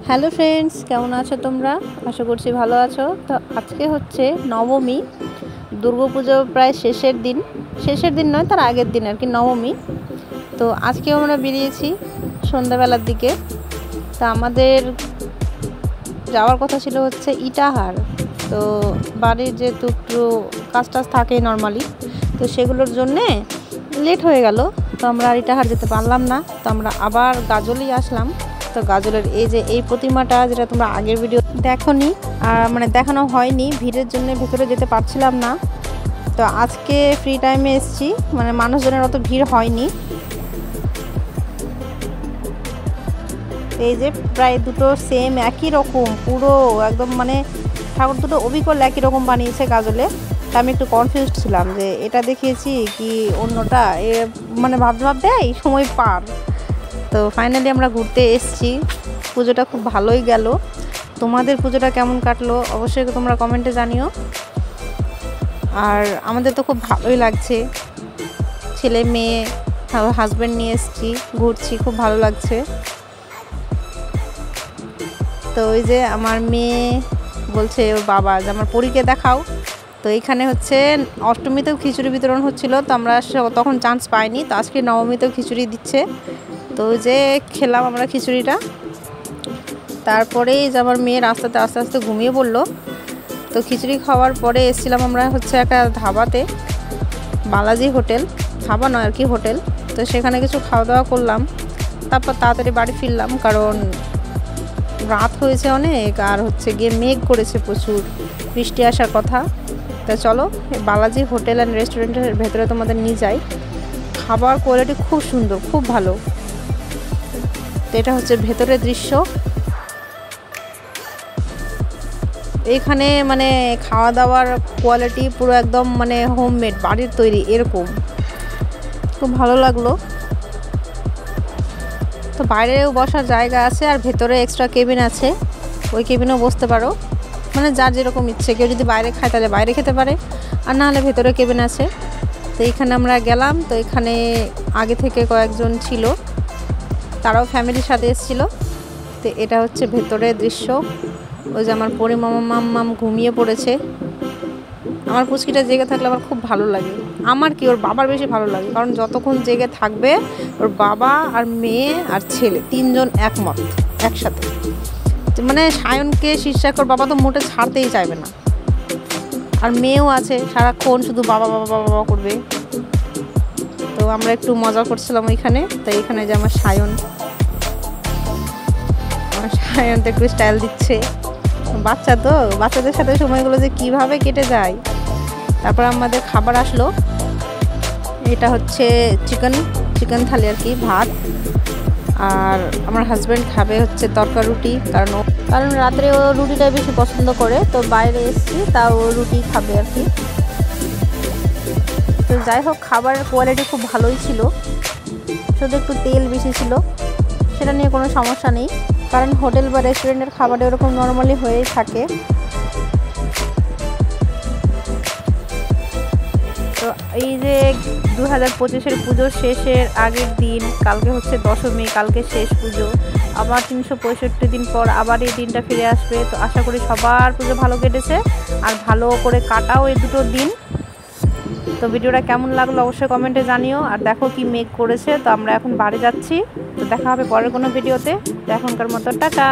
Hello friends, কেমন আছো তোমরা? আশা করছি ভালো আছো। তো আজকে হচ্ছে নবমী, দুর্গাপুজো প্রায় শেষের দিন নয়, তার আগের দিন আর কি, নবমী। তো আজকেও আমরা বেরিয়েছি সন্ধ্যাবেলার দিকে। তা আমাদের যাওয়ার কথা ছিল হচ্ছে ইটাহার। তো বাড়ির যেহেতু একটু কাজ টাজ থাকে নর্মালি, তো সেগুলোর জন্যে লেট হয়ে গেল। তো আমরা আর ইটাহার যেতে পারলাম না। তো আমরা আবার গাজলেই আসলাম। তো গাজলের এই প্রতিমাটা, যেটা তোমরা আগের ভিডিও দেখোনি, আর মানে দেখানো হয়নি, ভিড়ের জন্য ভেতরে যেতে পারছিলাম না। তো আজকে ফ্রি টাইমে এসেছি, মানে মানুষজনের অত ভিড় হয়নি। এই যে প্রায় দুটো সেম একই রকম, পুরো একদম মানে ঠাকুর দুটো অবিকল একই রকম বানিয়েছে গাজলে। তা আমি একটু কনফিউজড ছিলাম যে এটা দেখিয়েছি কি অন্যটা, মানে ভাবতে এই সময় পার। তো ফাইনালি আমরা ঘুরতে এসেছি। পুজোটা খুব ভালোই গেল। তোমাদের পুজোটা কেমন কাটলো অবশ্যই তোমরা কমেন্টে জানিও। আর আমাদের তো খুব ভালোই লাগছে, ছেলে মেয়ে হাজব্যান্ড নিয়ে এসেছি, ঘুরছি, খুব ভালো লাগছে। তো ওই যে আমার মেয়ে বলছে ওর বাবা যে আমার পরীকে দেখাও। তো এইখানে হচ্ছে অষ্টমীতেও খিচুড়ি বিতরণ হচ্ছিল, তো আমরা তখন চান্স পাইনি। তো আজকে নবমীতেও খিচুড়ি দিচ্ছে। তো যে খেলাম আমরা খিচুড়িটা। তারপরেই যে আমার মেয়ে আস্তে আস্তে ঘুমিয়ে পড়লো। তো খিচুড়ি খাওয়ার পরে এসেছিলাম আমরা হচ্ছে একটা ধাবাতে, বালাজি হোটেল, ধাবা নয় আর কি, হোটেল। তো সেখানে কিছু খাওয়া দাওয়া করলাম, তারপর তাড়াতাড়ি বাড়ি ফিরলাম, কারণ রাত হয়েছে অনেক, আর হচ্ছে গিয়ে মেঘ করেছে প্রচুর, বৃষ্টি আসার কথা। তা চলো বালাজি হোটেল অ্যান্ড রেস্টুরেন্টের ভেতরে তোমাদের নিয়ে যাই। খাবার কোয়ালিটি খুব সুন্দর, খুব ভালো। তো এটা হচ্ছে ভেতরের দৃশ্য। এইখানে মানে খাওয়া দাওয়ার কোয়ালিটি পুরো একদম মানে হোমমেড, বাড়ির তৈরি এরকম, খুব ভালো লাগলো। তো বাইরেও বসার জায়গা আছে, আর ভেতরে এক্সট্রা কেবিন আছে, ওই কেবিনেও বসতে পারো, মানে যার যেরকম ইচ্ছে। কেউ যদি বাইরে খায় তাহলে বাইরে খেতে পারে, আর না হলে ভেতরে কেবিন আছে। তো এইখানে আমরা গেলাম। তো এখানে আগে থেকে কয়েকজন ছিল, তারাও ফ্যামিলির সাথে এসেছিলো। তো এটা হচ্ছে ভেতরের দৃশ্য। ওই যে আমার মাম ঘুমিয়ে পড়েছে। আমার পুচকিটা জেগে থাকলে আমার খুব ভালো লাগে। আমার কি, ওর বাবার বেশি ভালো লাগে, কারণ যতক্ষণ জেগে থাকবে ওর বাবা আর মেয়ে আর ছেলে তিনজন একমত একসাথে। মানে সায়নকে শীর্ষাকর বাবা তো মোটে ছাড়তেই চাইবে না, আর মেয়েও আছে সারাক্ষণ শুধু বাবা বাবা বাবা বাবা করবে। তো আমরা একটু মজা করছিলাম ওইখানে। তো এইখানে যে আমার সায়ন তো একটু স্টাইল দিচ্ছে। বাচ্চা তো, বাচ্চাদের সাথে সময়গুলো যে কিভাবে কেটে যায়। তারপর আমাদের খাবার আসলো, এটা হচ্ছে চিকেন থালি আর কি, ভাত। আর আমার হাজব্যান্ড খাবে হচ্ছে তরকা রুটি, কারণ রাত্রে ও রুটিটা বেশি পছন্দ করে। তো বাইরে এসেছি, তাও ও রুটি খাবে আর কি। তো যাই হোক, খাবারের কোয়ালিটি খুব ভালোই ছিল, শুধু একটু তেল বেশি ছিল, সেটা নিয়ে কোনো সমস্যা নেই, কারণ হোটেল বা রেস্টুরেন্টের খাবার এরকম নর্মালি হয়েই থাকে। তো এই যে 2025-এর পুজোর শেষের আগের দিন, কালকে হচ্ছে দশমী, কালকে শেষ পুজো, আবার 365 দিন পর আবার এই দিনটা ফিরে আসবে। তো আশা করি সবার পুজো ভালো কেটেছে, আর ভালো করে কাটাও এই দুটো দিন। তো ভিডিওটা কেমন লাগলো অবশ্যই কমেন্টে জানিও। আর দেখো কি মেঘ করেছে। তো আমরা এখন বাড়ি যাচ্ছি। তো দেখা হবে পরের কোনো ভিডিওতে। তো এখনকার মতো টাটা।